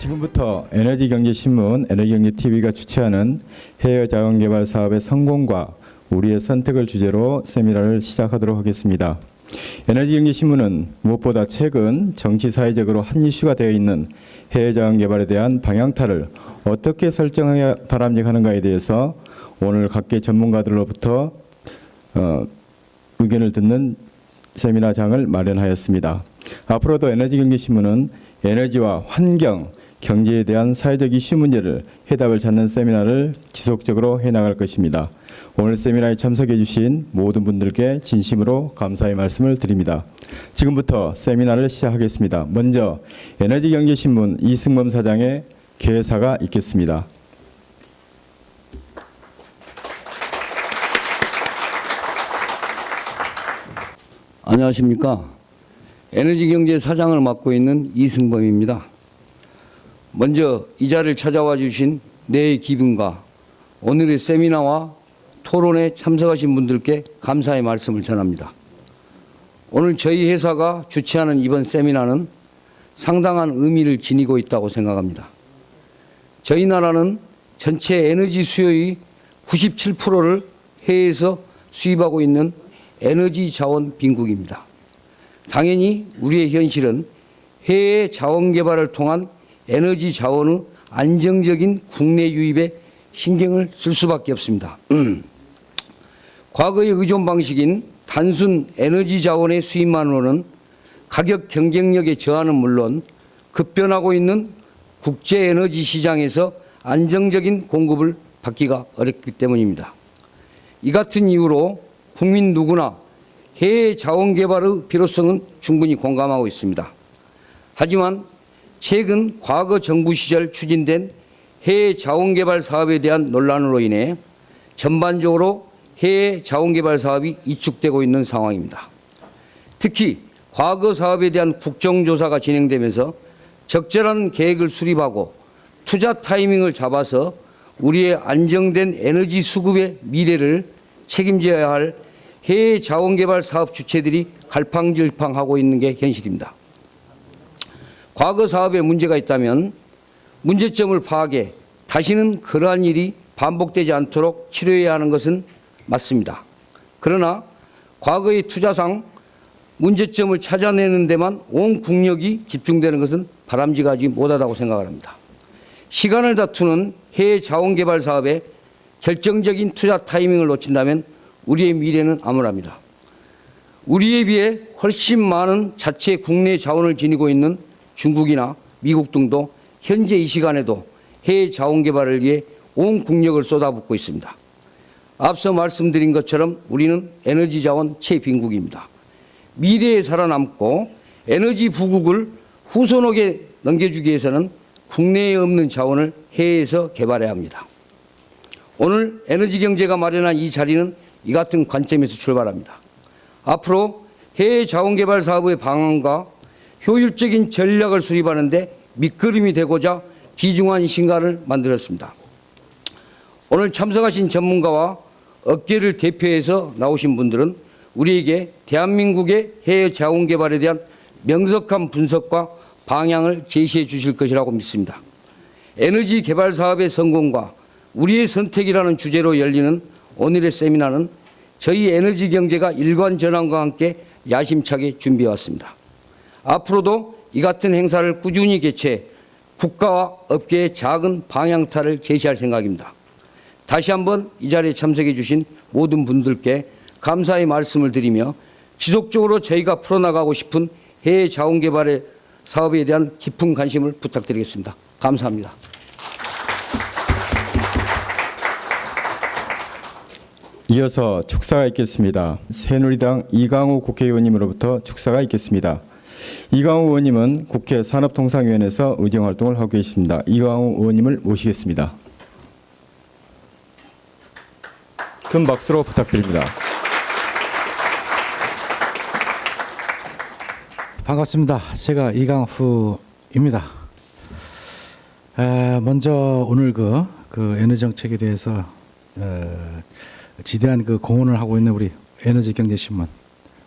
지금부터 에너지경제신문, 에너지경제TV가 주최하는 해외자원개발 사업의 성공과 우리의 선택을 주제로 세미나를 시작하도록 하겠습니다. 에너지경제신문은 무엇보다 최근 정치사회적으로 한 이슈가 되어 있는 해외자원개발에 대한 방향타를 어떻게 설정해야 바람직하는가에 대해서 오늘 각계 전문가들로부터 의견을 듣는 세미나장을 마련하였습니다. 앞으로도 에너지경제신문은 에너지와 환경, 경제에 대한 사회적 이슈 문제를 해답을 찾는 세미나를 지속적으로 해나갈 것입니다. 오늘 세미나에 참석해 주신 모든 분들께 진심으로 감사의 말씀을 드립니다. 지금부터 세미나를 시작하겠습니다. 먼저 에너지경제신문 이승범 사장의 개사가 있겠습니다. 안녕하십니까. 에너지경제 사장을 맡고 있는 이승범입니다. 먼저 이 자리를 찾아와 주신 내 기분과 오늘의 세미나와 토론에 참석하신 분들께 감사의 말씀을 전합니다. 오늘 저희 회사가 주최하는 이번 세미나는 상당한 의미를 지니고 있다고 생각합니다. 저희 나라는 전체 에너지 수요의 97%를 해외에서 수입하고 있는 에너지 자원 빈국입니다. 당연히 우리의 현실은 해외 자원 개발을 통한 에너지 자원의 안정적인 국내 유입에 신경을 쓸 수밖에 없습니다. 과거의 의존 방식인 단순 에너지 자원의 수입만으로는 가격 경쟁력의 저하는 물론 급변하고 있는 국제 에너지 시장에서 안정적인 공급을 받기가 어렵기 때문입니다. 이 같은 이유로 국민 누구나 해외 자원 개발의 필요성은 충분히 공감하고 있습니다. 하지만 최근 과거 정부 시절 추진된 해외 자원 개발 사업에 대한 논란으로 인해 전반적으로 해외 자원 개발 사업이 위축되고 있는 상황입니다. 특히 과거 사업에 대한 국정조사가 진행되면서 적절한 계획을 수립하고 투자 타이밍을 잡아서 우리의 안정된 에너지 수급의 미래를 책임져야 할 해외 자원개발 사업 주체들이 갈팡질팡하고 있는 게 현실입니다. 과거 사업에 문제가 있다면 문제점을 파악해 다시는 그러한 일이 반복되지 않도록 치료해야 하는 것은 맞습니다. 그러나 과거의 투자상 문제점을 찾아내는 데만 온 국력이 집중되는 것은 바람직하지 못하다고 생각을 합니다. 시간을 다투는 해외 자원개발 사업에 결정적인 투자 타이밍을 놓친다면 우리의 미래는 암울합니다. 우리에 비해 훨씬 많은 자체 국내 자원을 지니고 있는 중국이나 미국 등도 현재 이 시간에도 해외 자원 개발을 위해 온 국력을 쏟아붓고 있습니다. 앞서 말씀드린 것처럼 우리는 에너지 자원 최빈국입니다. 미래에 살아남고 에너지 부국을 후손에게 넘겨주기 위해서는 국내에 없는 자원을 해외에서 개발해야 합니다. 오늘 에너지 경제가 마련한 이 자리는 이 같은 관점에서 출발합니다. 앞으로 해외 자원개발 사업의 방안과 효율적인 전략을 수립하는 데 밑거름이 되고자 귀중한 신간을 만들었습니다. 오늘 참석하신 전문가와 업계를 대표해서 나오신 분들은 우리에게 대한민국의 해외 자원개발에 대한 명석한 분석과 방향을 제시해 주실 것이라고 믿습니다. 에너지 개발 사업의 성공과 우리의 선택이라는 주제로 열리는 오늘의 세미나는 저희 에너지 경제가 일관 전환과 함께 야심차게 준비해 왔습니다. 앞으로도 이 같은 행사를 꾸준히 개최해 국가와 업계의 작은 방향타를 제시할 생각입니다. 다시 한번 이 자리에 참석해 주신 모든 분들께 감사의 말씀을 드리며 지속적으로 저희가 풀어나가고 싶은 해외 자원개발의 사업에 대한 깊은 관심을 부탁드리겠습니다. 감사합니다. 이어서 축사가 있겠습니다. 새누리당 이강우 국회의원님으로부터 축사가 있겠습니다. 이강우 의원님은 국회 산업통상위원회에서 의정활동을 하고 계십니다. 이강우 의원님을 모시겠습니다. 큰 박수로 부탁드립니다. 반갑습니다. 제가 이강후입니다. 먼저 오늘 그 에너지 정책에 대해서 지대한 그 공헌을 하고 있는 우리 에너지경제신문.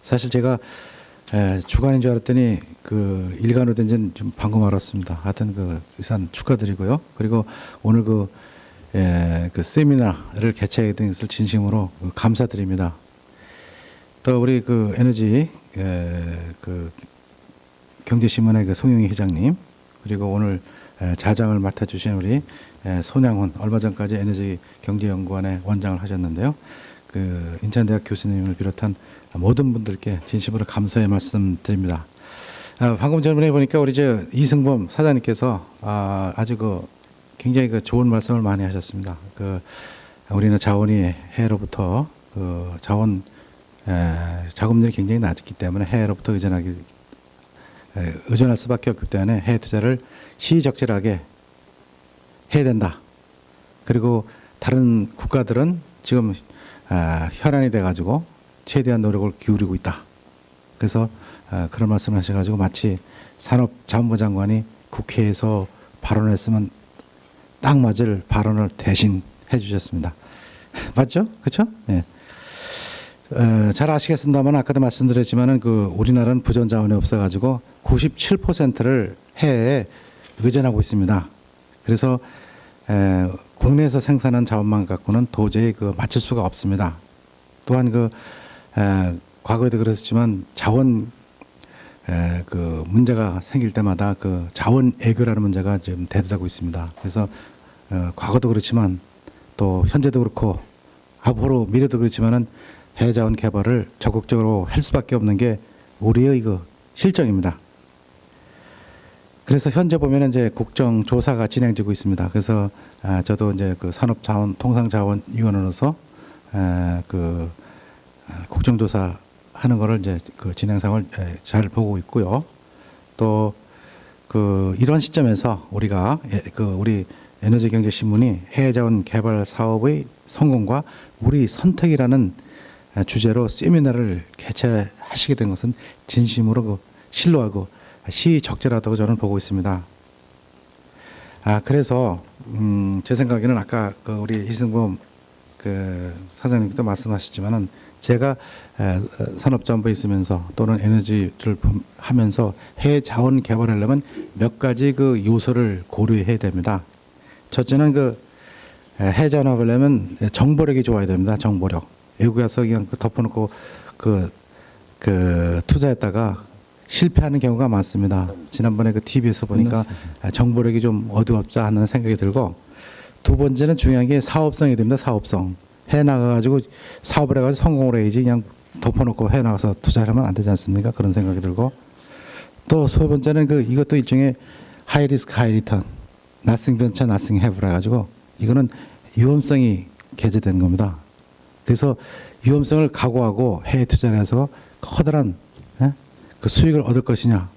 사실 제가 주간인 줄 알았더니 그 일간으로 된지는 좀 방금 알았습니다. 하여튼 그 이산 축하드리고요. 그리고 오늘 그 세미나를 개최하게 된 것을 진심으로 감사드립니다. 또 우리 그 에너지 그 경제신문의 그 송영희 회장님, 그리고 오늘 자장을 맡아주신 우리 손양훈, 얼마 전까지 에너지 경제연구원의 원장을 하셨는데요. 그 인천대학 교수님을 비롯한 모든 분들께 진심으로 감사의 말씀드립니다. 방금 전에 보니까 우리 이승범 사장님께서 아주 그 굉장히 그 좋은 말씀을 많이 하셨습니다. 그 우리는 자원이 해로부터 그 자금률이 굉장히 낮기 때문에 해로부터 의존할 수밖에 없기 때문에 해외 투자를 시적절하게 해야 된다. 그리고 다른 국가들은 지금 혈안이 돼가지고 최대한 노력을 기울이고 있다. 그래서 그런 말씀을 하셔가지고 마치 산업자원부 장관이 국회에서 발언했으면 딱 맞을 발언을 대신 해주셨습니다. 맞죠? 그렇죠? 네. 잘 아시겠습니다만 아까도 말씀드렸지만은 그 우리나라는 부전 자원이 없어가지고 97%를 해외에 의존하고 있습니다. 그래서 국내에서 생산한 자원만 갖고는 도저히 그 맞출 수가 없습니다. 또한 그 과거에도 그랬지만 자원 그 문제가 생길 때마다 그 자원 애교라는 문제가 지금 대두되고 있습니다. 그래서 과거도 그렇지만 또 현재도 그렇고 앞으로 미래도 그렇지만은 해외 자원 개발을 적극적으로 할 수밖에 없는 게 우리의 그 실정입니다. 그래서 현재 보면은 이제 국정조사가 진행되고 있습니다. 그래서 저도 이제 그 산업자원 통상자원위원으로서 그 국정조사 하는 거를 이제 그 진행상을 잘 보고 있고요. 또 그 이런 시점에서 우리가 우리 에너지경제신문이 해외자원 개발 사업의 성공과 우리 선택이라는 주제로 세미나를 개최하시게 된 것은 진심으로 그 신뢰하고 시적절하다고 저는 보고 있습니다. 그래서 제 생각에는 아까 그 우리 이승범 그 사장님도 말씀하셨지만은 제가 산업자원부에 있으면서 또는 에너지를 하면서 해외 자원 개발하려면 몇 가지 그 요소를 고려해야 됩니다. 첫째는 그 해외 자원을 하려면 정보력이 좋아야 됩니다. 정보력. 외국에 가서 그냥 덮어놓고 그 투자했다가 실패하는 경우가 많습니다. 지난번에 그 TV에서 보니까 정보력이 좀 어두웠자 하는 생각이 들고, 두 번째는 중요한 게 사업성이 됩니다. 사업성. 해 나가가지고 사업을 해가지고 성공을 해야지 그냥 덮어놓고 해 나가서 투자를 하면 안 되지 않습니까? 그런 생각이 들고, 또 세 번째는 이것도 일종의 하이 리스크 하이 리턴, nothing venture nothing have라 가지고 이거는 위험성이 개재된 겁니다. 그래서 위험성을 각오하고 해외 투자를 해서 커다란 그 수익을 얻을 것이냐,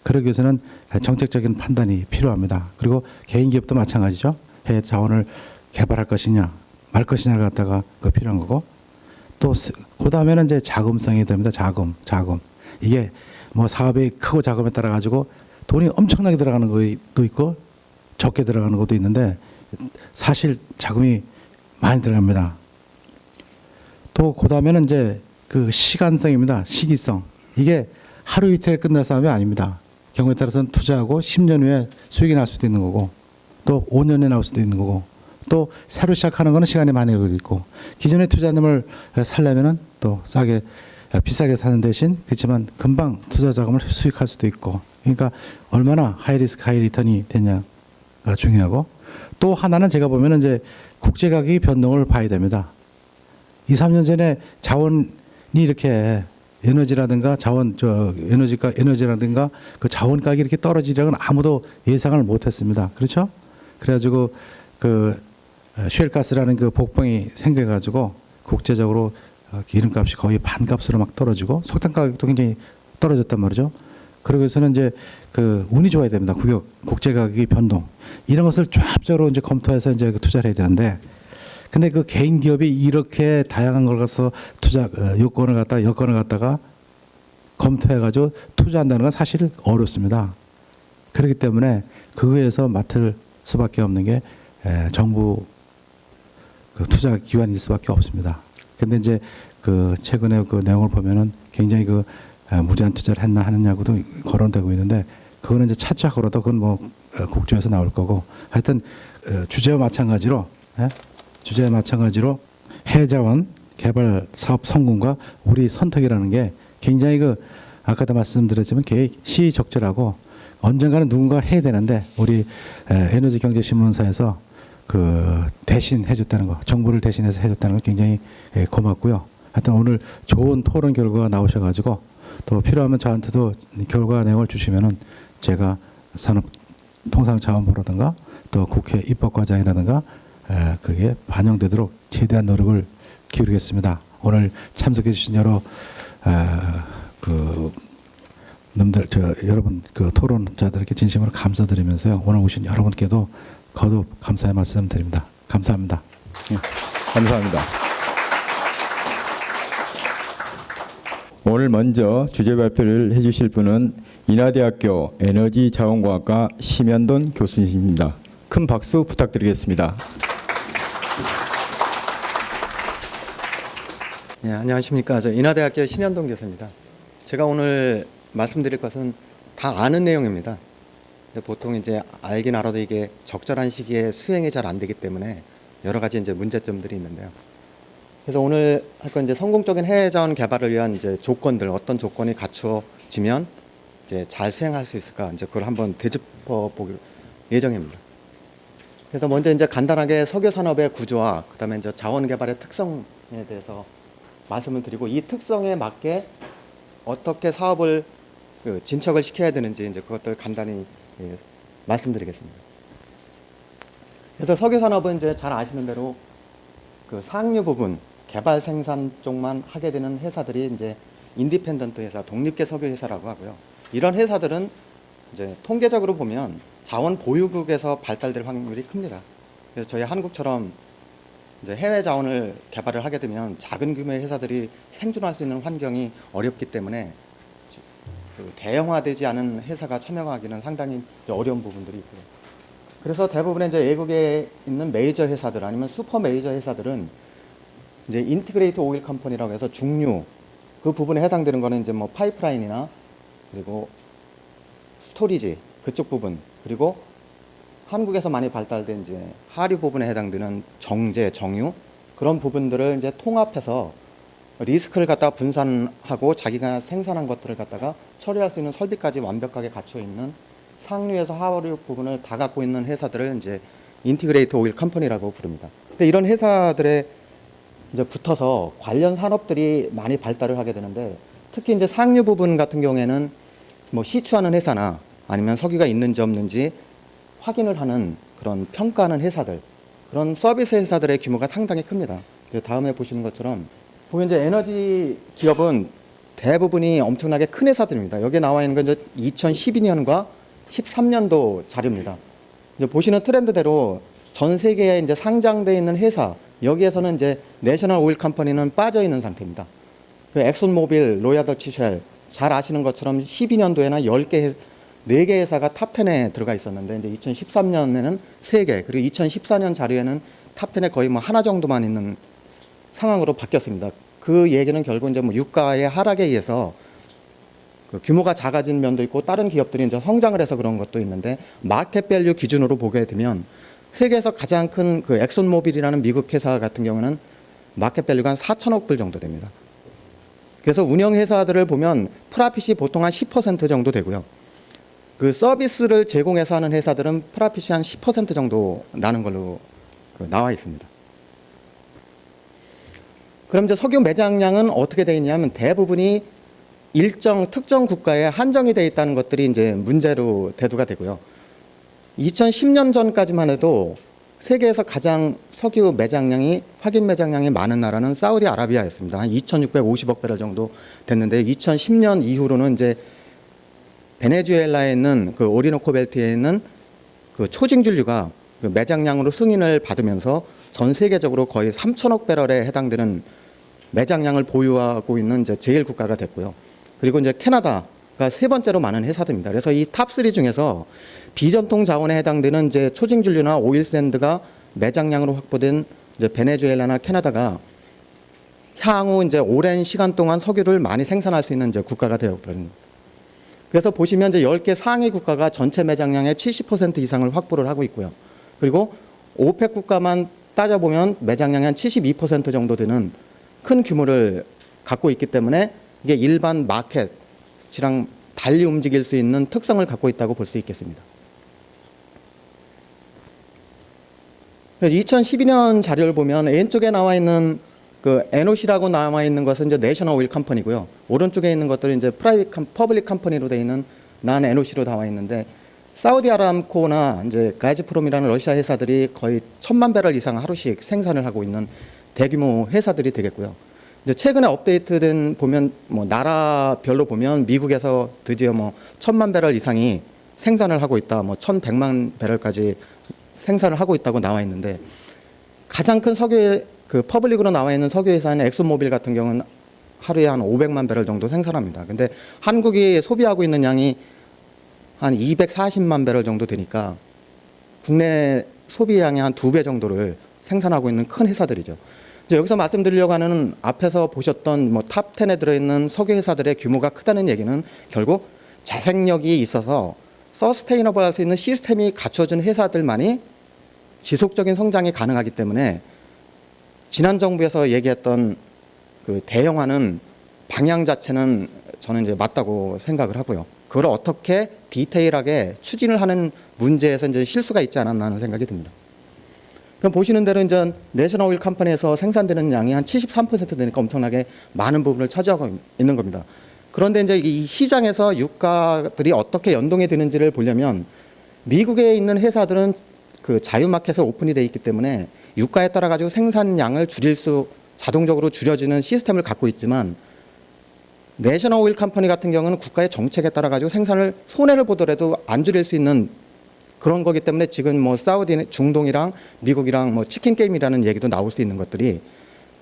그러기 위해서는 정책적인 판단이 필요합니다. 그리고 개인 기업도 마찬가지죠. 해외 자원을 개발할 것이냐 말 것이냐를 갖다가 그 필요한 거고, 또 그 다음에는 이제 자금성이 됩니다. 자금. 이게 뭐 사업이 크고 작음에 따라 가지고 돈이 엄청나게 들어가는 것도 있고 적게 들어가는 것도 있는데 사실 자금이 많이 들어갑니다. 또 그 다음에는 이제 그 시간성입니다. 시기성. 이게 하루 이틀에 끝날 싸움이 아닙니다. 경우에 따라서는 투자하고 10년 후에 수익이 날 수도 있는 거고, 또 5년에 나올 수도 있는 거고, 또 새로 시작하는 거는 시간이 많이 걸리고, 기존의 투자금을 살려면은 또 비싸게 사는 대신 그렇지만 금방 투자 자금을 수익할 수도 있고, 그러니까 얼마나 하이 리스크 하이 리턴이 되냐가 중요하고, 또 하나는 제가 보면은 이제 국제 가격의 변동을 봐야 됩니다. 2, 3년 전에 자원이 이렇게 에너지라든가 에너지라든가 그 자원 가격이 이렇게 떨어지려고는 아무도 예상을 못했습니다. 그렇죠? 그래가지고 그 쉘가스라는 그 복병이 생겨가지고 국제적으로 기름값이 거의 반값으로 막 떨어지고 석탄 가격도 굉장히 떨어졌단 말이죠. 그러기 위해서는 이제 그 운이 좋아야 됩니다. 국제 가격의 변동 이런 것을 종합적으로 이제 검토해서 이제 투자를 해야 되는데, 근데 그 개인 기업이 이렇게 다양한 걸 가서 여건을 갖다가 검토해가지고 투자한다는 건 사실 어렵습니다. 그렇기 때문에 그거에서 맡을 수밖에 없는 게 정부 그 투자 기관일 수밖에 없습니다. 근데 이제 그 최근에 그 내용을 보면은 굉장히 그 무제한 투자를 했나 하느냐고도 거론되고 있는데 그거는 이제 차차 걸어도 그건 뭐 국조에서 나올 거고 하여튼 주제와 마찬가지로 주제와 마찬가지로 해자원 개발 사업 성공과 우리 선택이라는 게 굉장히 아까도 말씀드렸지만 시의적절하고 언젠가는 누군가 해야 되는데 우리 에너지경제신문사에서 대신 해줬다는 거, 정보를 대신해서 해줬다는 거 굉장히 고맙고요. 하여튼 오늘 좋은 토론 결과가 나오셔가지고 또 필요하면 저한테도 결과 내용을 주시면은 제가 산업통상자원부라든가 또 국회 입법과장이라든가 그게 반영되도록 최대한 노력을 기울이겠습니다. 오늘 참석해 주신 여러 여러분 토론자들에게 진심으로 감사드리면서요. 오늘 오신 여러분께도 거듭 감사의 말씀드립니다. 감사합니다. 감사합니다. 오늘 먼저 주제 발표를 해주실 분은 인하대학교 에너지자원공학과 심현돈 교수님입니다. 큰 박수 부탁드리겠습니다. 네, 안녕하십니까. 저 인하대학교 신현동 교수입니다. 제가 오늘 말씀드릴 것은 다 아는 내용입니다. 보통 이제 알긴 알아도 이게 적절한 시기에 수행이 잘 안 되기 때문에 여러 가지 이제 문제점들이 있는데요. 그래서 오늘 할 건 이제 성공적인 해외 자원 개발을 위한 이제 조건들, 어떤 조건이 갖추어지면 이제 잘 수행할 수 있을까, 이제 그걸 한번 되짚어 보기로 예정입니다. 그래서 먼저 이제 간단하게 석유 산업의 구조와 그다음에 이제 자원 개발의 특성에 대해서 말씀을 드리고, 이 특성에 맞게 어떻게 사업을 진척을 시켜야 되는지 이제 그것들 간단히 말씀드리겠습니다. 그래서 석유 산업은 이제 잘 아시는 대로 상류 부분 개발 생산 쪽만 하게 되는 회사들이 이제 인디펜던트 회사, 독립계 석유 회사라고 하고요. 이런 회사들은 이제 통계적으로 보면 자원 보유국에서 발달될 확률이 큽니다. 그래서 저희 한국처럼 이제 해외 자원을 개발을 하게 되면 작은 규모의 회사들이 생존할 수 있는 환경이 어렵기 때문에 대형화되지 않은 회사가 참여하기는 상당히 어려운 부분들이 있고요. 그래서 대부분의 이제 외국에 있는 메이저 회사들 아니면 슈퍼 메이저 회사들은 이제 인티그레이트 오일 컴퍼니라고 해서 중류 그 부분에 해당되는 거는 이제 뭐 파이프라인이나 그리고 스토리지 그쪽 부분, 그리고 한국에서 많이 발달된 이제 하류 부분에 해당되는 정제, 정유 그런 부분들을 이제 통합해서 리스크를 갖다가 분산하고 자기가 생산한 것들을 갖다가 처리할 수 있는 설비까지 완벽하게 갖춰 있는 상류에서 하류 부분을 다 갖고 있는 회사들을 이제 인티그레이트 오일 컴퍼니라고 부릅니다. 근데 이런 회사들에 이제 붙어서 관련 산업들이 많이 발달을 하게 되는데, 특히 이제 상류 부분 같은 경우에는 뭐 시추하는 회사나 아니면 석유가 있는지 없는지 확인을 하는 그런 평가하는 회사들, 그런 서비스 회사들의 규모가 상당히 큽니다. 다음에 보시는 것처럼 보면 이제 에너지 기업은 대부분이 엄청나게 큰 회사들입니다. 여기에 나와 있는 건 이제 2012년과 13년도 자료입니다. 이제 보시는 트렌드대로 전 세계에 이제 상장되어 있는 회사, 여기에서는 이제 내셔널 오일 컴퍼니는 빠져 있는 상태입니다. 엑손모빌, 로얄더치 쉘, 잘 아시는 것처럼 12년도에는 4개 회사가 탑10에 들어가 있었는데, 이제 2013년에는 3개, 그리고 2014년 자료에는 탑10에 거의 뭐 하나 정도만 있는 상황으로 바뀌었습니다. 그 얘기는 결국 이제 뭐 유가의 하락에 의해서 규모가 작아진 면도 있고 다른 기업들이 이제 성장을 해서 그런 것도 있는데, 마켓 밸류 기준으로 보게 되면 세계에서 가장 큰 엑손모빌이라는 미국 회사 같은 경우는 마켓 밸류가 한 4천억 불 정도 됩니다. 그래서 운영 회사들을 보면 프라핏이 보통 한 10% 정도 되고요. 서비스를 제공해서 하는 회사들은 프라핏이 한 10% 정도 나는 걸로 나와 있습니다. 그럼 이제 석유 매장량은 어떻게 되어 있냐면 대부분이 일정 특정 국가에 한정이 되어 있다는 것들이 이제 문제로 대두가 되고요. 2010년 전까지만 해도 세계에서 가장 석유 매장량이, 확인 매장량이 많은 나라는 사우디아라비아였습니다. 한 2,650억 배럴 정도 됐는데, 2010년 이후로는 이제 베네수엘라에 있는 오리노코 벨트에 있는 초징준류가 매장량으로 승인을 받으면서 전 세계적으로 거의 3천억 배럴에 해당되는 매장량을 보유하고 있는 이제 제일 국가가 됐고요. 그리고 이제 캐나다가 세 번째로 많은 회사들입니다. 그래서 이 탑3 중에서 비전통 자원에 해당되는 이제 초징준류나 오일 샌드가 매장량으로 확보된 이제 베네수엘라나 캐나다가 향후 이제 오랜 시간 동안 석유를 많이 생산할 수 있는 이제 국가가 되어버립니다. 그래서 보시면 이제 10개 상위 국가가 전체 매장량의 70% 이상을 확보를 하고 있고요. 그리고 오펙 국가만 따져보면 매장량의 한 72% 정도 되는 큰 규모를 갖고 있기 때문에 이게 일반 마켓이랑 달리 움직일 수 있는 특성을 갖고 있다고 볼 수 있겠습니다. 2012년 자료를 보면 왼쪽에 나와 있는 그 NOC라고 나와 있는 것은 이제 내셔널 오일 컴퍼니고요. 오른쪽에 있는 것들은 이제 퍼블릭 컴퍼니로 되어 있는 난 NOC로 나와 있는데 사우디 아람코나 이제 가즈프롬이라는 러시아 회사들이 거의 1,000만 배럴 이상 하루씩 생산을 하고 있는 대규모 회사들이 되겠고요. 이제 최근에 업데이트된 보면 뭐 나라별로 보면 미국에서 드디어 뭐 1,000만 배럴 이상이 생산을 하고 있다. 뭐 1,100만 배럴까지 생산을 하고 있다고 나와 있는데 가장 큰 석유 그 퍼블릭으로 나와 있는 석유 회사인 엑소모빌 같은 경우는 하루에 한 500만 배럴 정도 생산합니다. 근데 한국이 소비하고 있는 양이 한 240만 배럴 정도 되니까 국내 소비량의 한 2배 정도를 생산하고 있는 큰 회사들이죠. 이제 여기서 말씀드리려고 하는 앞에서 보셨던 뭐 탑 10에 들어있는 석유 회사들의 규모가 크다는 얘기는 결국 재생력이 있어서 서스테이너블 할 수 있는 시스템이 갖춰진 회사들만이 지속적인 성장이 가능하기 때문에 지난 정부에서 얘기했던 그 대형화는 방향 자체는 저는 이제 맞다고 생각을 하고요. 그걸 어떻게 디테일하게 추진을 하는 문제에서 이제 실수가 있지 않았나 하는 생각이 듭니다. 그럼 보시는 대로 이제 내셔널 오일 컴퍼니에서 생산되는 양이 한 73% 되니까 엄청나게 많은 부분을 차지하고 있는 겁니다. 그런데 이제 이 시장에서 유가들이 어떻게 연동이 되는지를 보려면 미국에 있는 회사들은 그 자유마켓에 오픈이 돼 있기 때문에 유가에 따라 가지고 생산량을 자동적으로 줄여지는 시스템을 갖고 있지만 내셔널 오일 컴퍼니 같은 경우는 국가의 정책에 따라 가지고 생산을 손해를 보더라도 안 줄일 수 있는 그런 거기 때문에 지금 뭐 사우디, 중동이랑 미국이랑 뭐 치킨 게임이라는 얘기도 나올 수 있는 것들이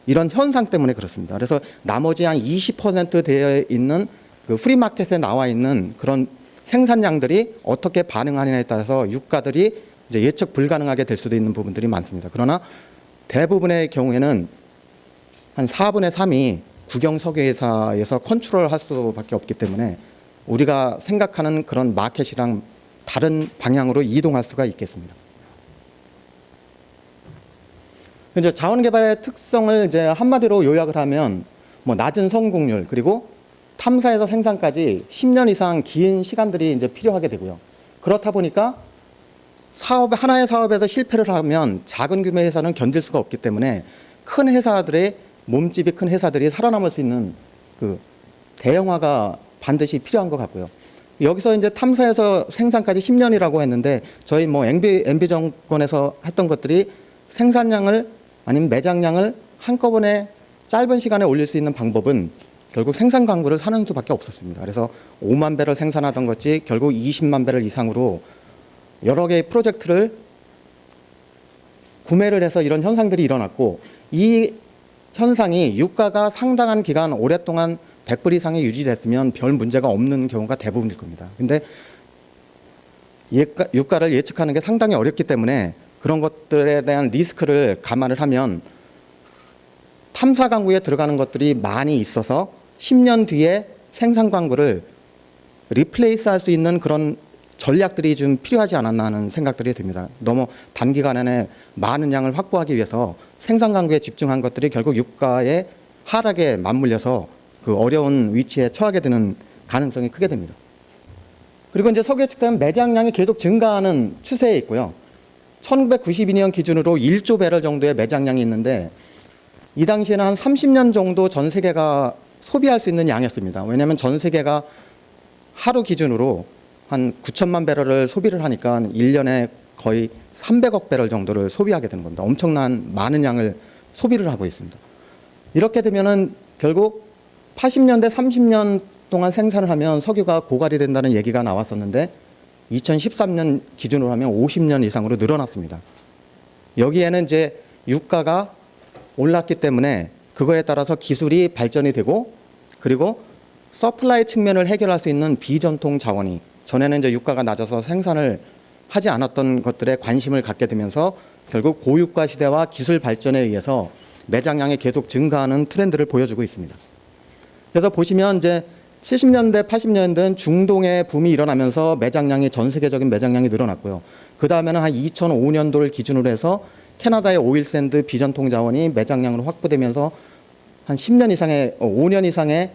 이런 현상 때문에 그렇습니다. 그래서 나머지 한 20% 되어 있는 그 프리마켓에 나와 있는 그런 생산량들이 어떻게 반응하느냐에 따라서 유가들이 이제 예측 불가능하게 될 수도 있는 부분들이 많습니다. 그러나 대부분의 경우에는 한 4분의 3이 국영 석유회사에서 컨트롤할 수밖에 없기 때문에 우리가 생각하는 그런 마켓이랑 다른 방향으로 이동할 수가 있겠습니다. 이제 자원 개발의 특성을 이제 한마디로 요약을 하면 뭐 낮은 성공률 그리고 탐사에서 생산까지 10년 이상 긴 시간들이 이제 필요하게 되고요. 그렇다 보니까 하나의 사업에서 실패를 하면 작은 규모의 회사는 견딜 수가 없기 때문에 큰 회사들의 몸집이 큰 회사들이 살아남을 수 있는 그 대형화가 반드시 필요한 것 같고요. 여기서 이제 탐사에서 생산까지 10년이라고 했는데 저희 뭐 MB 정권에서 했던 것들이 생산량을 아니면 매장량을 한꺼번에 짧은 시간에 올릴 수 있는 방법은 결국 생산 광구를 사는 수밖에 없었습니다. 그래서 5만 배럴 생산하던 것이 결국 20만 배럴 이상으로 여러 개의 프로젝트를 구매를 해서 이런 현상들이 일어났고 이 현상이 유가가 상당한 기간 오랫동안 100불 이상이 유지됐으면 별 문제가 없는 경우가 대부분일 겁니다. 근데 유가를 예측하는 게 상당히 어렵기 때문에 그런 것들에 대한 리스크를 감안을 하면 탐사 광구에 들어가는 것들이 많이 있어서 10년 뒤에 생산 광구를 리플레이스 할 수 있는 그런 전략들이 좀 필요하지 않았나 하는 생각들이 듭니다. 너무 단기간에 많은 양을 확보하기 위해서 생산 광구에 집중한 것들이 결국 유가의 하락에 맞물려서 그 어려운 위치에 처하게 되는 가능성이 크게 됩니다. 그리고 이제 석유 측은 매장량이 계속 증가하는 추세에 있고요. 1992년 기준으로 1조 배럴 정도의 매장량이 있는데 이 당시에는 한 30년 정도 전 세계가 소비할 수 있는 양이었습니다. 왜냐하면 전 세계가 하루 기준으로 한 9천만 배럴을 소비를 하니까 1년에 거의 300억 배럴 정도를 소비하게 되는 겁니다. 엄청난 많은 양을 소비를 하고 있습니다. 이렇게 되면은 결국 80년대 30년 동안 생산을 하면 석유가 고갈이 된다는 얘기가 나왔었는데 2013년 기준으로 하면 50년 이상으로 늘어났습니다. 여기에는 이제 유가가 올랐기 때문에 그거에 따라서 기술이 발전이 되고 그리고 서플라이 측면을 해결할 수 있는 비전통 자원이 전에는 이제 유가가 낮아서 생산을 하지 않았던 것들에 관심을 갖게 되면서 결국 고유가 시대와 기술 발전에 의해서 매장량이 계속 증가하는 트렌드를 보여주고 있습니다. 그래서 보시면 이제 70년대, 80년대는 중동의 붐이 일어나면서 매장량이 전 세계적인 매장량이 늘어났고요. 그 다음에는 한 2005년도를 기준으로 해서 캐나다의 오일샌드 비전통 자원이 매장량으로 확보되면서 한 10년 이상의 5년 이상의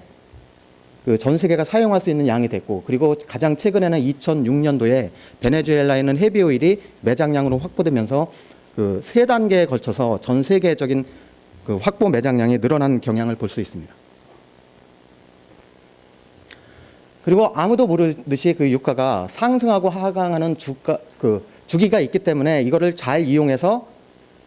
그 전 세계가 사용할 수 있는 양이 됐고, 그리고 가장 최근에는 2006년도에 베네수엘라에 있는 헤비오일이 매장량으로 확보되면서 그 세 단계에 걸쳐서 전 세계적인 그 확보 매장량이 늘어난 경향을 볼 수 있습니다. 그리고 아무도 모르듯이 그 유가가 상승하고 하강하는 주기가 있기 때문에 이거를 잘 이용해서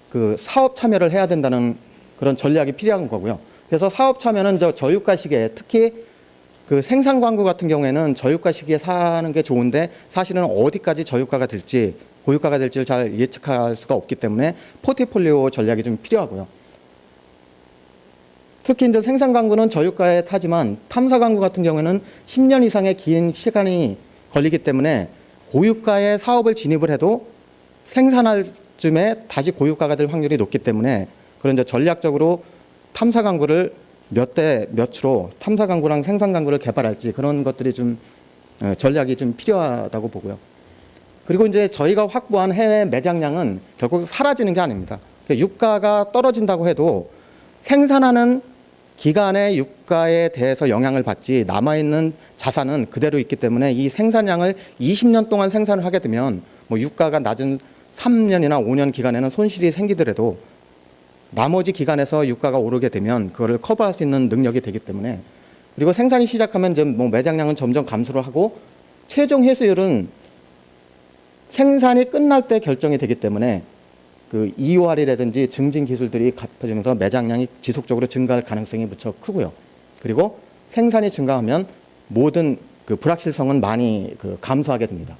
그 사업 참여를 해야 된다는 그런 전략이 필요한 거고요. 그래서 사업 참여는 저유가 시기에, 특히 그 생산 광고 같은 경우에는 저유가 시기에 사는 게 좋은데 사실은 어디까지 저유가가 될지 고유가가 될지를 잘 예측할 수가 없기 때문에 포트폴리오 전략이 좀 필요하고요. 특히 이제 생산 광고는 저유가에 타지만 탐사 광고 같은 경우에는 10년 이상의 긴 시간이 걸리기 때문에 고유가의 사업을 진입을 해도 생산할 쯤에 다시 고유가가 될 확률이 높기 때문에 그런 이제 전략적으로 탐사 광고를 몇 대 몇으로 탐사 광고랑 생산 광고를 개발할지 그런 것들이 좀 전략이 좀 필요하다고 보고요. 그리고 이제 저희가 확보한 해외 매장량은 결국 사라지는 게 아닙니다. 유가가 떨어진다고 해도 생산하는 기간의 유가에 대해서 영향을 받지 남아있는 자산은 그대로 있기 때문에 이 생산량을 20년 동안 생산을 하게 되면 뭐 유가가 낮은 3년이나 5년 기간에는 손실이 생기더라도 나머지 기간에서 유가가 오르게 되면 그거를 커버할 수 있는 능력이 되기 때문에, 그리고 생산이 시작하면 이제 뭐 매장량은 점점 감소를 하고 최종 회수율은 생산이 끝날 때 결정이 되기 때문에 그 EOR이라든지 증진 기술들이 갖춰지면서 매장량이 지속적으로 증가할 가능성이 무척 크고요. 그리고 생산이 증가하면 모든 그 불확실성은 많이 그 감소하게 됩니다.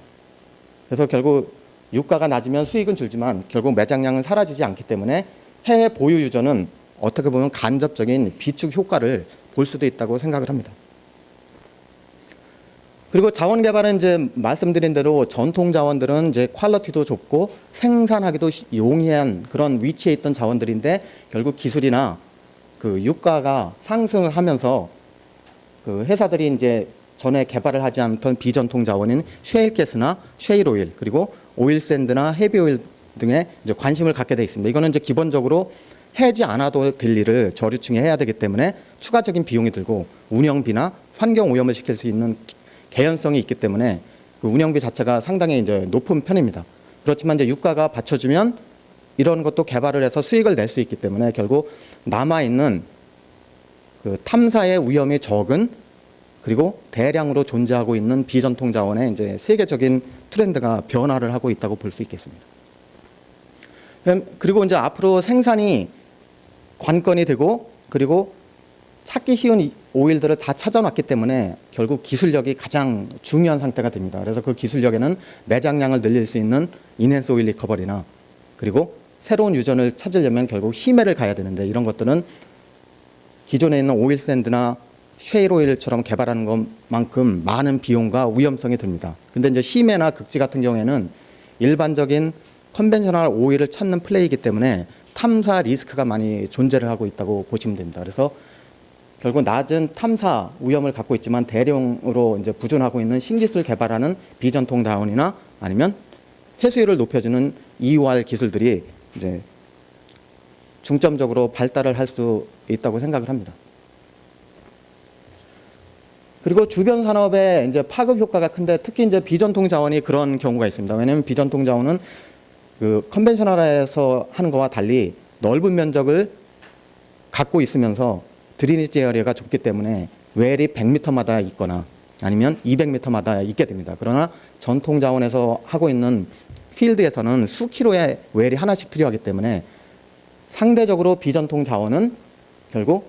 그래서 결국 유가가 낮으면 수익은 줄지만 결국 매장량은 사라지지 않기 때문에 해외 보유 유저는 어떻게 보면 간접적인 비축 효과를 볼 수도 있다고 생각을 합니다. 그리고 자원 개발은 이제 말씀드린 대로 전통 자원들은 이제 퀄리티도 좋고 생산하기도 용이한 그런 위치에 있던 자원들인데 결국 기술이나 그 유가가 상승을 하면서 그 회사들이 이제 전에 개발을 하지 않던 비전통 자원인 셰일가스나 셰일 오일 그리고 오일샌드나 헤비 오일 등에 이제 관심을 갖게 돼 있습니다. 이거는 이제 기본적으로 해지 않아도 될 일을 저류층에 해야 되기 때문에 추가적인 비용이 들고 운영비나 환경 오염을 시킬 수 있는 개연성이 있기 때문에 그 운영비 자체가 상당히 이제 높은 편입니다. 그렇지만 이제 유가가 받쳐주면 이런 것도 개발을 해서 수익을 낼 수 있기 때문에 결국 남아 있는 그 탐사의 위험이 적은 그리고 대량으로 존재하고 있는 비전통 자원의 이제 세계적인 트렌드가 변화를 하고 있다고 볼 수 있겠습니다. 그리고 이제 앞으로 생산이 관건이 되고 그리고 찾기 쉬운 오일들을 다 찾아놨기 때문에 결국 기술력이 가장 중요한 상태가 됩니다. 그래서 그 기술력에는 매장량을 늘릴 수 있는 인핸스 오일 리커버리나 그리고 새로운 유전을 찾으려면 결국 히메를 가야 되는데 이런 것들은 기존에 있는 오일샌드나 셰일 오일처럼 개발하는 것만큼 많은 비용과 위험성이 듭니다. 근데 이제 히메나 극지 같은 경우에는 일반적인 컨벤셔널 오일을 찾는 플레이이기 때문에 탐사 리스크가 많이 존재를 하고 있다고 보시면 됩니다. 그래서 결국 낮은 탐사 위험을 갖고 있지만 대량으로 이제 부존하고 있는 신기술 개발하는 비전통 자원이나 아니면 회수율을 높여주는 EOR 기술들이 이제 중점적으로 발달을 할 수 있다고 생각을 합니다. 그리고 주변 산업의 이제 파급 효과가 큰데 특히 이제 비전통 자원이 그런 경우가 있습니다. 왜냐하면 비전통 자원은 그 컨벤셔널에서 하는 거와 달리 넓은 면적을 갖고 있으면서 드리니지 에어리가 좁기 때문에 웰이 100m마다 있거나 아니면 200m마다 있게 됩니다. 그러나 전통 자원에서 하고 있는 필드에서는 수킬로의 웰이 하나씩 필요하기 때문에 상대적으로 비전통 자원은 결국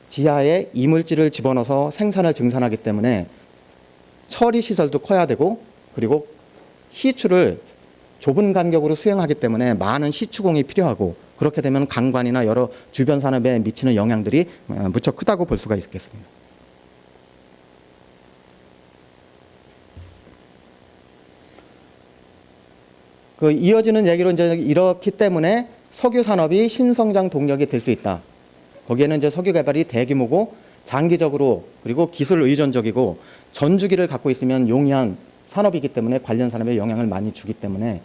지하에 이물질을 집어넣어서 생산을 증산하기 때문에 처리 시설도 커야 되고 그리고 시추를 좁은 간격으로 수행하기 때문에 많은 시추공이 필요하고 그렇게 되면 강관이나 여러 주변 산업에 미치는 영향들이 무척 크다고 볼 수가 있겠습니다. 그 이어지는 얘기로 이제 이렇기 때문에 석유 산업이 신성장 동력이 될 수 있다. 거기에는 이제 석유 개발이 대규모고 장기적으로 그리고 기술 의존적이고 전주기를 갖고 있으면 용이한 산업이기 때문에 관련 산업에 영향을 많이 주기 때문에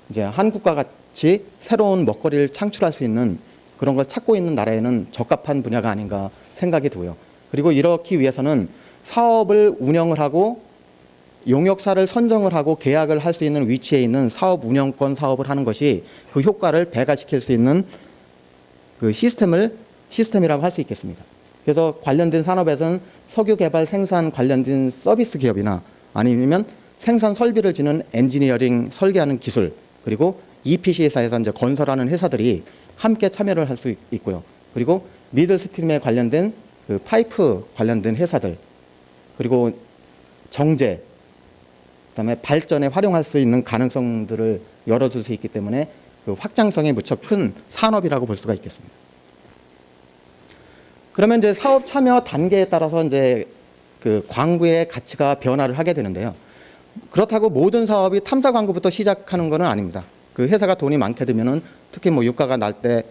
이제 한국과 같이 새로운 먹거리를 창출할 수 있는 그런 걸 찾고 있는 나라에는 적합한 분야가 아닌가 생각이 들고요. 그리고 이렇기 위해서는 사업을 운영을 하고 용역사를 선정을 하고 계약을 할 수 있는 위치에 있는 사업 운영권 사업을 하는 것이 그 효과를 배가시킬 수 있는 그 시스템이라고 할 수 있겠습니다. 그래서 관련된 산업에서는 석유 개발 생산 관련된 서비스 기업이나 아니면 생산 설비를 지는 엔지니어링 설계하는 기술 그리고 EPC사에서 이제 건설하는 회사들이 함께 참여를 할 수 있고요. 그리고 미들스트림에 관련된 그 파이프 관련된 회사들 그리고 정제 그다음에 발전에 활용할 수 있는 가능성들을 열어줄 수 있기 때문에 그 확장성이 무척 큰 산업이라고 볼 수가 있겠습니다. 그러면 이제 사업 참여 단계에 따라서 이제 그 광구의 가치가 변화를 하게 되는데요. 그렇다고 모든 사업이 탐사 광구부터 시작하는 것은 아닙니다. 그 회사가 돈이 많게 되면은 특히 뭐 유가가 날 때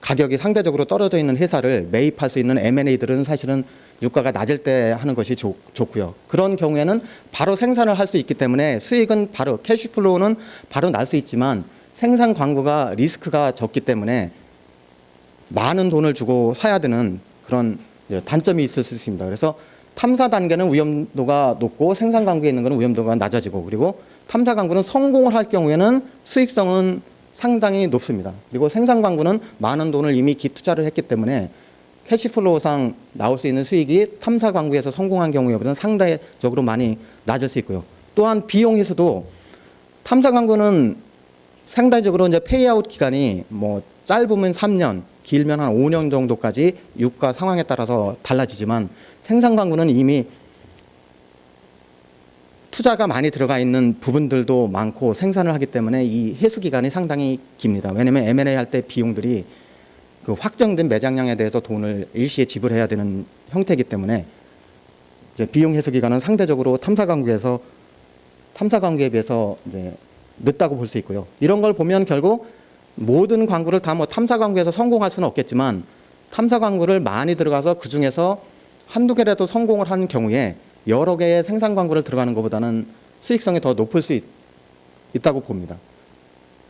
가격이 상대적으로 떨어져 있는 회사를 매입할 수 있는 M&A들은 사실은 유가가 낮을 때 하는 것이 좋고요. 그런 경우에는 바로 생산을 할 수 있기 때문에 수익은 바로 캐시플로우는 바로 날 수 있지만 생산 광구가 리스크가 적기 때문에 많은 돈을 주고 사야 되는 그런 단점이 있을 수 있습니다. 그래서 탐사 단계는 위험도가 높고 생산 광구에 있는 것은 위험도가 낮아지고 그리고 탐사 광구는 성공을 할 경우에는 수익성은 상당히 높습니다. 그리고 생산 광구는 많은 돈을 이미 기투자를 했기 때문에 캐시플로우상 나올 수 있는 수익이 탐사 광구에서 성공한 경우에보다는 상대적으로 많이 낮을 수 있고요. 또한 비용에서도 탐사 광구는 상대적으로 이제 페이아웃 기간이 뭐 짧으면 3년, 길면 한 5년 정도까지 유가 상황에 따라서 달라지지만 생산 광구는 이미 투자가 많이 들어가 있는 부분들도 많고 생산을 하기 때문에 이 회수 기간이 상당히 깁니다. 왜냐하면 M&A 할 때 비용들이 그 확정된 매장량에 대해서 돈을 일시에 지불해야 되는 형태이기 때문에 이제 비용 회수 기간은 상대적으로 탐사 광구에 비해서 이제 늦다고 볼 수 있고요. 이런 걸 보면 결국 모든 광구를 다 뭐 탐사 광구에서 성공할 수는 없겠지만 탐사 광구를 많이 들어가서 그 중에서 한두 개라도 성공을 한 경우에 여러 개의 생산 광구를 들어가는 것보다는 수익성이 더 높을 수 있다고 봅니다.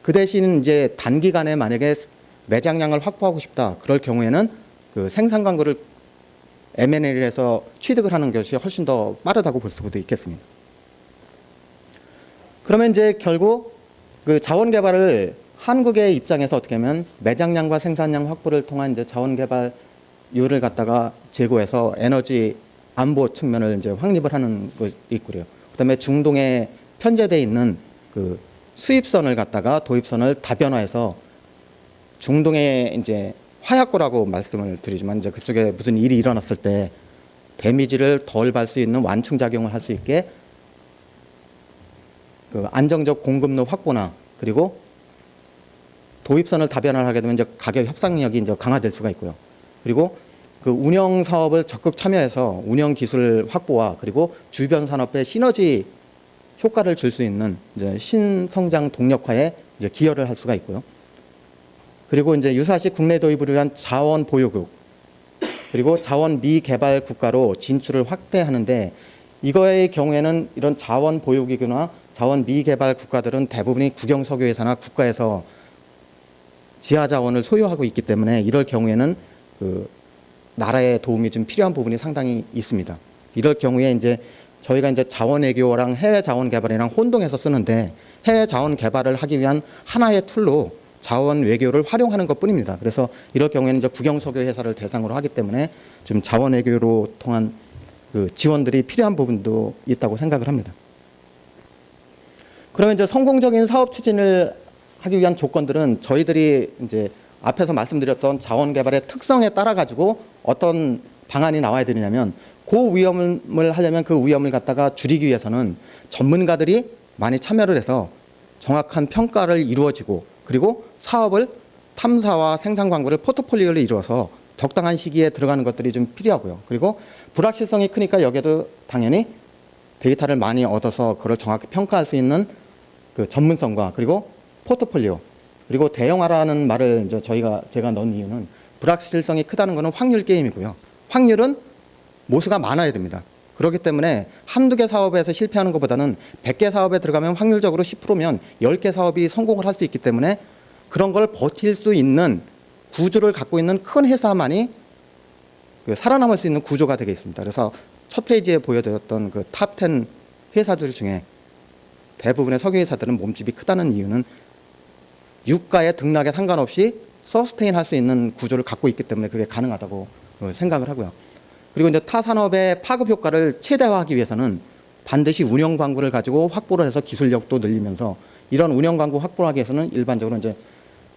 그 대신 이제 단기간에 만약에 매장량을 확보하고 싶다. 그럴 경우에는 그 생산 광구를 M&A를 해서 취득을 하는 것이 훨씬 더 빠르다고 볼 수도 있겠습니다. 그러면 이제 결국 그 자원 개발을 한국의 입장에서 어떻게 하면 매장량과 생산량 확보를 통한 이제 자원 개발률을 갖다가 제고해서 에너지 안보 측면을 이제 확립을 하는 것이 있고요. 그다음에 중동에 편제되어 있는 그 수입선을 갖다가 도입선을 다변화해서 중동에 이제 화약고라고 말씀을 드리지만 이제 그쪽에 무슨 일이 일어났을 때 데미지를 덜 받을 수 있는 완충 작용을 할 수 있게 그 안정적 공급로 확보나 그리고 도입선을 다변화를 하게 되면 이제 가격 협상력이 이제 강화될 수가 있고요. 그리고 그 운영 사업을 적극 참여해서 운영 기술 확보와 그리고 주변 산업에 시너지 효과를 줄 수 있는 이제 신성장 동력화에 이제 기여를 할 수가 있고요. 그리고 이제 유사시 국내 도입을 위한 자원 보유국 그리고 자원 미개발 국가로 진출을 확대하는데 이거의 경우에는 이런 자원 보유국이나 자원 미개발 국가들은 대부분이 국영석유회사나 국가에서 지하 자원을 소유하고 있기 때문에 이럴 경우에는 그 나라의 도움이 좀 필요한 부분이 상당히 있습니다. 이럴 경우에 이제 저희가 이제 자원 외교랑 해외 자원 개발이랑 혼동해서 쓰는데 해외 자원 개발을 하기 위한 하나의 툴로 자원 외교를 활용하는 것뿐입니다. 그래서 이럴 경우에는 이제 국영석유 회사를 대상으로 하기 때문에 좀 자원 외교로 통한 그 지원들이 필요한 부분도 있다고 생각을 합니다. 그러면 이제 성공적인 사업 추진을 하기 위한 조건들은 저희들이 이제 앞에서 말씀드렸던 자원 개발의 특성에 따라 가지고 어떤 방안이 나와야 되느냐면 그 위험을 하려면 그 위험을 갖다가 줄이기 위해서는 전문가들이 많이 참여를 해서 정확한 평가를 이루어지고 그리고 사업을 탐사와 생산 광고를 포트폴리오를 이루어서 적당한 시기에 들어가는 것들이 좀 필요하고요. 그리고 불확실성이 크니까 여기에도 당연히 데이터를 많이 얻어서 그걸 정확히 평가할 수 있는 그 전문성과 그리고 포트폴리오 그리고 대형화라는 말을 이제 제가 넣은 이유는 불확실성이 크다는 것은 확률 게임이고요. 확률은 모수가 많아야 됩니다. 그렇기 때문에 한두 개 사업에서 실패하는 것보다는 100개 사업에 들어가면 확률적으로 10%면 10개 사업이 성공을 할 수 있기 때문에 그런 걸 버틸 수 있는 구조를 갖고 있는 큰 회사만이 살아남을 수 있는 구조가 되게 있습니다. 그래서 첫 페이지에 보여드렸던 그 탑 10 회사들 중에 대부분의 석유 회사들은 몸집이 크다는 이유는 유가의 등락에 상관없이 서스테인 할 수 있는 구조를 갖고 있기 때문에 그게 가능하다고 생각을 하고요. 그리고 이제 타 산업의 파급 효과를 최대화하기 위해서는 반드시 운영 광구를 가지고 확보를 해서 기술력도 늘리면서 이런 운영 광구 확보를 하기 위해서는 일반적으로 이제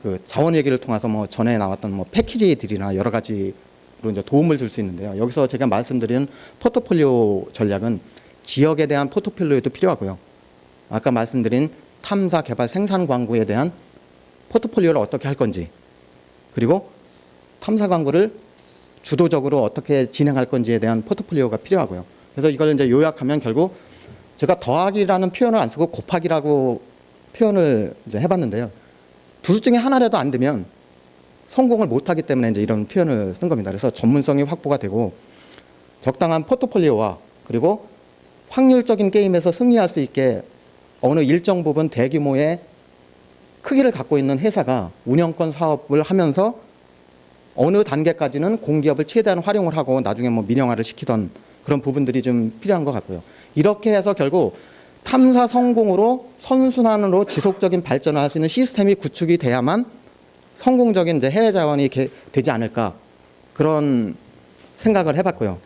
그 자원 얘기를 통해서 뭐 전에 나왔던 뭐 패키지 딜이나 여러 가지로 이제 도움을 줄 수 있는데요. 여기서 제가 말씀드린 포트폴리오 전략은 지역에 대한 포트폴리오도 필요하고요. 아까 말씀드린 탐사, 개발, 생산 광구에 대한 포트폴리오를 어떻게 할 건지, 그리고 탐사 광구를 주도적으로 어떻게 진행할 건지에 대한 포트폴리오가 필요하고요. 그래서 이걸 이제 요약하면 결국 제가 더하기라는 표현을 안 쓰고 곱하기라고 표현을 이제 해봤는데요. 둘 중에 하나라도 안 되면 성공을 못하기 때문에 이제 이런 표현을 쓴 겁니다. 그래서 전문성이 확보가 되고 적당한 포트폴리오와 그리고 확률적인 게임에서 승리할 수 있게 어느 일정 부분 대규모의 크기를 갖고 있는 회사가 운영권 사업을 하면서 어느 단계까지는 공기업을 최대한 활용을 하고 나중에 뭐 민영화를 시키던 그런 부분들이 좀 필요한 것 같고요. 이렇게 해서 결국 탐사 성공으로 선순환으로 지속적인 발전을 할 수 있는 시스템이 구축이 돼야만 성공적인 이제 해외 자원이 되지 않을까 그런 생각을 해봤고요.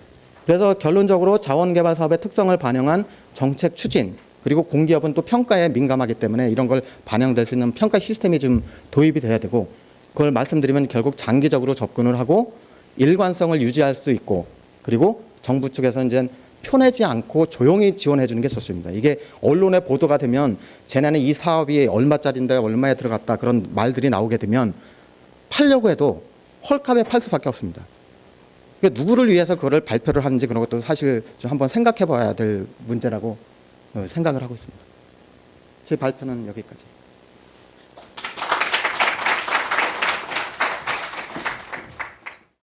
그래서 결론적으로 자원개발 사업의 특성을 반영한 정책 추진 그리고 공기업은 또 평가에 민감하기 때문에 이런 걸 반영될 수 있는 평가 시스템이 좀 도입이 돼야 되고 그걸 말씀드리면 결국 장기적으로 접근을 하고 일관성을 유지할 수 있고 그리고 정부 쪽에서 이제 표내지 않고 조용히 지원해 주는 게 좋습니다. 이게 언론에 보도가 되면 쟤네는 이 사업이 얼마짜리인데 얼마에 들어갔다 그런 말들이 나오게 되면 팔려고 해도 헐값에 팔 수밖에 없습니다. 그러니까 누구를 위해서 그거를 발표를 하는지 그런 것도 사실 좀 한번 생각해 봐야 될 문제라고 생각을 하고 있습니다. 제 발표는 여기까지.